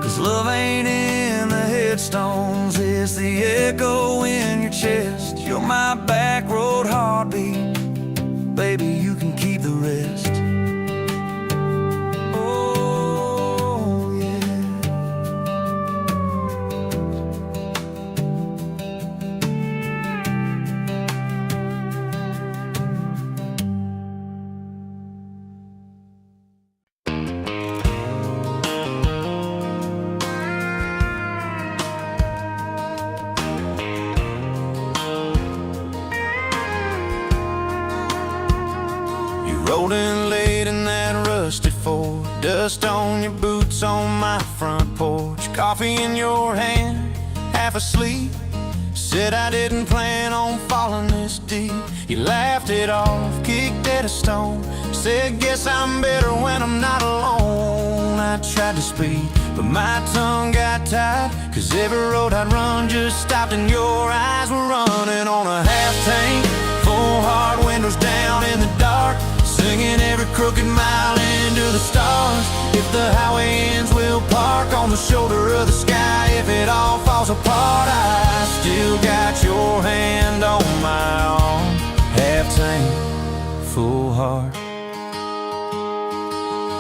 'Cause love ain't in the headstones, it's the echo in your chest. You're my back road heartbeat, baby, you can keep the rest. Oh, yeah. Rolling late in that rusted Ford, dust on your boots on my front porch, coffee in your hand, half asleep. Said I didn't plan on falling this deep. You laughed it off, kicked at a stone, said guess I'm better when I'm not alone. I tried to speak, but my tongue got tied, 'cause every road I'd run just stopped and your eyes were running on a half tank, full hard windows down in the dark, singing every crooked mile into the stars. If the highway ends, we'll park on the shoulder of the sky. If it all falls apart, I still got your hand on my arm. Half tank, full heart.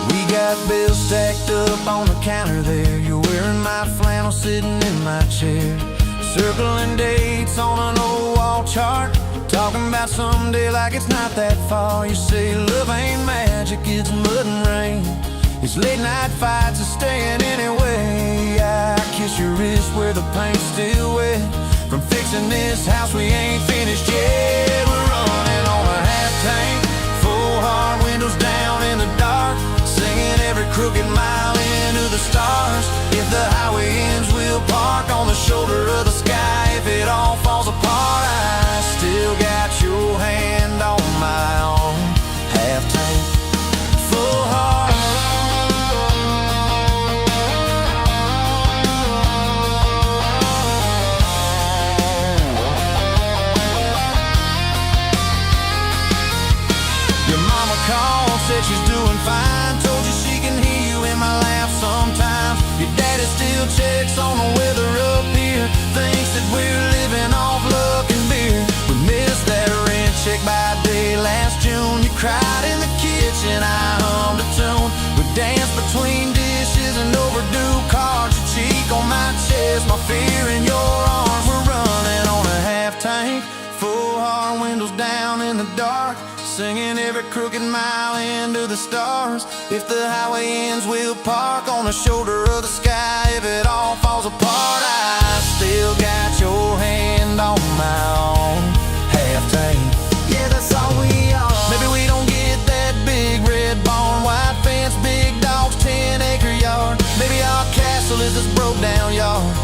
We got bills stacked up on the counter there. You're wearing my flannel, sitting in my chair, circling dates on an old wall chart, talking about someday like it's not that far. You say love ain't magic, it's mud and rain, it's late night fights and staying anyway. I kiss your wrist where the paint's still wet, from fixing this house we ain't finished yet. We're running on a half tank, full hard windows down in the dark, singing every crooked mile into the stars. If the highway ends, we'll park on the shoulder of the sky. If it all falls apart, I still got your hand on my arm. Half tank, full heart. Your mama called, said she's doing fine, told you she can hear you in my laugh sometimes. Your daddy still checks on the weather up here, thinks that we're living off luck and beer. We missed that rent check by day last June. You cried in the kitchen, I hummed a tune. We danced between dishes and overdue cards. Your cheek on my chest, my fear in your arms. We're running on a half tank, full hard windows down in the dark, singing every crooked mile into the stars. If the highway ends, we'll park on the shoulder of the sky. If it all falls apart, I still got your hand on my arm. Half tank, yeah, that's all we are. Maybe we don't get that big red barn, white fence, big dogs, 10-acre yard. Maybe our castle is this broke down yard,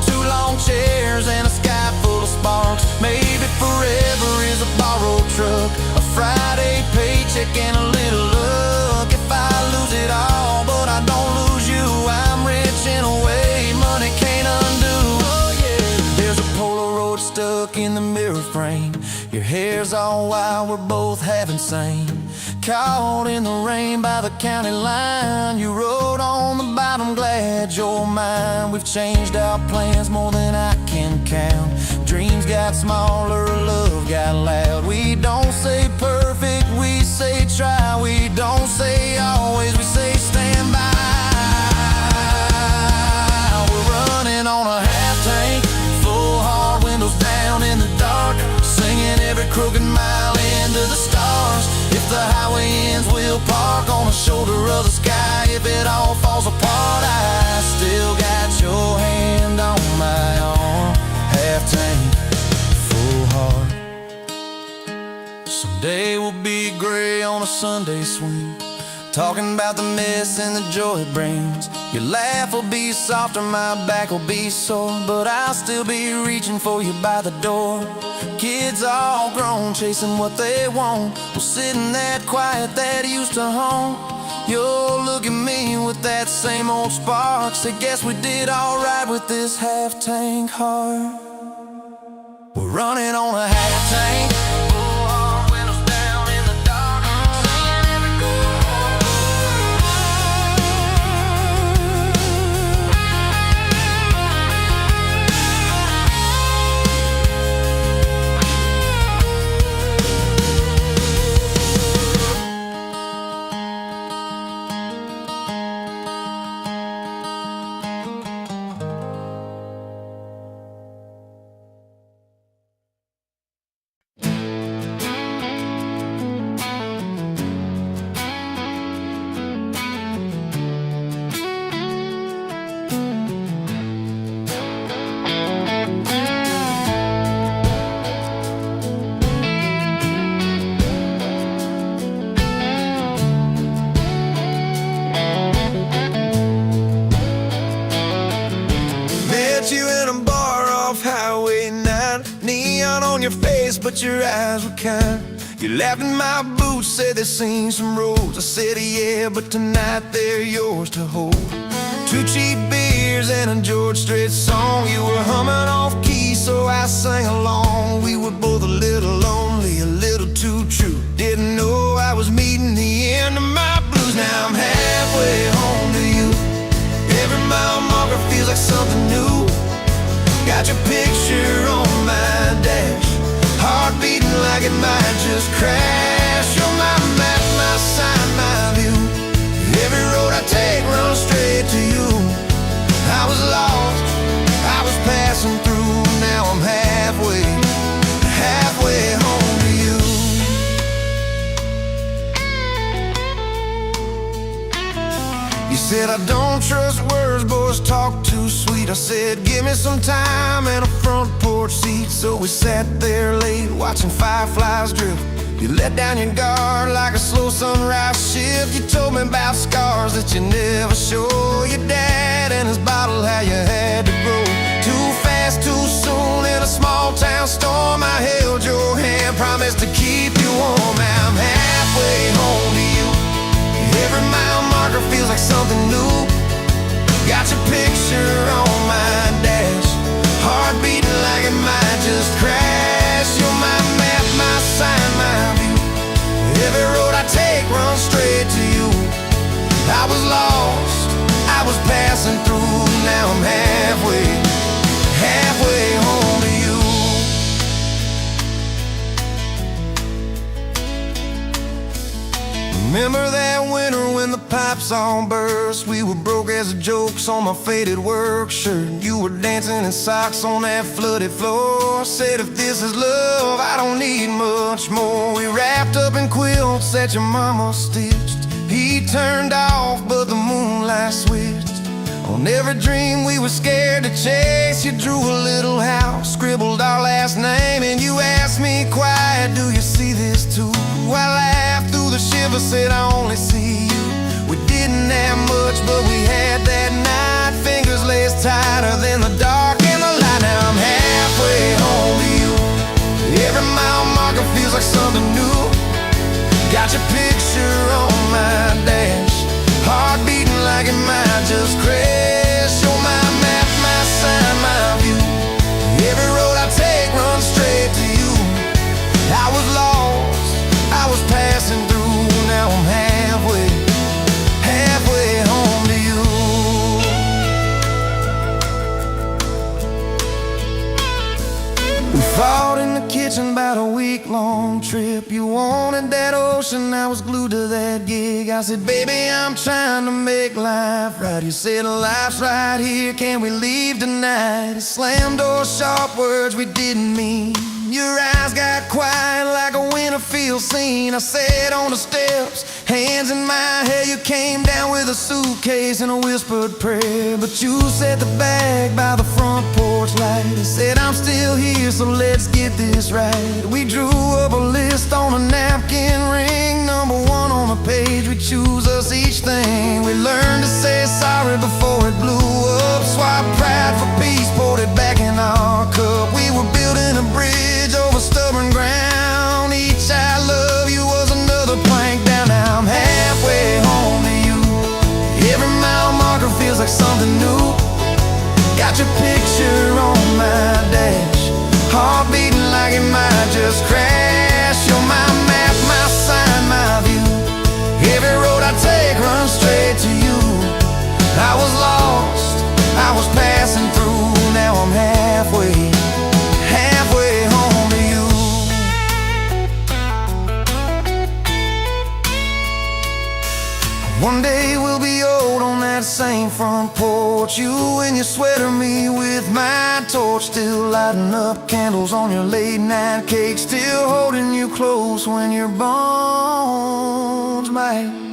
2 long chairs and a sky full of sparks. Maybe forever is a borrowed truck, a Friday paycheck and a little luck. If I lose it all, but I don't lose you, I'm rich in a way money can't undo. Oh yeah. There's a Polaroid stuck in the mirror frame, your hair's all wild, we're both half insane. Caught in the rain by the county line, you wrote on the bottom, glad you're mine. We've changed our plans more than I can count. Dreams got smaller, love got loud. We don't say perfect, we say try. We don't say always, we say stand by. We're running on a half tank, full hard windows down in the dark, singing every crooked mile into the stars. If the highway ends, we'll park on the shoulder of the sky. If it all falls apart, I still got your hand on my arm. Half tank, full heart. Someday we'll be gray on a Sunday swing, talking about the mess and the joy it brings. Your laugh will be softer, my back will be sore, but I'll still be reaching for you by the door. Kids all grown, chasing what they want, we'll sit in that quiet that used to haunt You'll look at me with that same old spark. Say, guess we did alright with this half-tank heart. We're running on a half-tank. Windows down in the dark. Seeing every you in a bar off Highway 9. Neon on your face, but your eyes were kind. You laughed in my boots, said they've seen some roads. I said yeah, but tonight they're yours to hold. 2 cheap beers and a George Strait song. You were humming off key, so I sang along. We were both a little lonely, a little too true. Didn't know I was meeting the end of my blues. Now I'm halfway home to you. Every mile marker feels like something new. Got your picture on my dash, heart beating like it might just crash. You're my map, my sign, my view. Every road I take runs straight to you. I was lost, I was passing through. Now I'm halfway home to you. You said I don't trust words, boys talk too sweet. I said give me some time and a front porch seat. So we sat there late watching fireflies drift. You let down your guard like a slow sunrise shift. You told me about scars that you never show. Your dad and his bottle, how you had to grow too fast, too soon in a small town storm. I held your hand, promised to keep you warm. Now I'm halfway home to you. Every mile marker feels like something new. Got your picture on my dash, heart beating like it might just crash. You're my map, my sign, my view. Every road I take runs straight to you. I was lost, I was passing through. Now I'm halfway home to you. Remember that winter when the pipes all burst? We were broke as the jokes on my faded work shirt. You were dancing in socks on that flooded floor. Said if this is love, I don't need much more. We wrapped up in quilts that your mama stitched. He turned off, but the moonlight switched. On every dream we were scared to chase, you drew a little house, scribbled our last name, and you asked me quiet, do you see this too? I laughed through the shiver, said I only see you. We didn't have much, but we had that night. Fingers laced tighter than the dark and the light. Now I'm halfway home to you. Every mile marker feels like something new. Got your picture on my dash, heart beating like it might just crash. You're my map, my sign, my view. Every road I take runs straight to you. I was lost, I was passing through. Now I'm halfway home to you. We fought in the kitchen about a week-long trip. You wanted that ocean, I was glued to that gig. I said, baby, I'm trying to make life right. You said, life's right here, can we leave tonight? Slam door, sharp words we didn't mean. Your eyes got quiet like a winter field scene. I sat on the steps, hands in my hair. You came down with a suitcase and a whispered prayer. But you set the bag by the front porch light and said, I'm still here, so let's get this right. We drew up a list on a napkin ring, number 1 on the page. We choose us each thing. We learned to say sorry before it blew up. Swap pride for peace, poured it back in our cup. We were building a bridge over stubborn ground. Each I love you was another plank down. Now I'm halfway home to you. like something new. Got your picture on my dash, heart beating like it might just crash. You're my map, my sign, my view. Every road I take runs straight to you. I was lost, I was passing through. Now I'm halfway home to you. One day we'll be old on that same front porch, you in your sweater, me with my torch, still lighting up candles on your late night cake, still holding you close when your bones might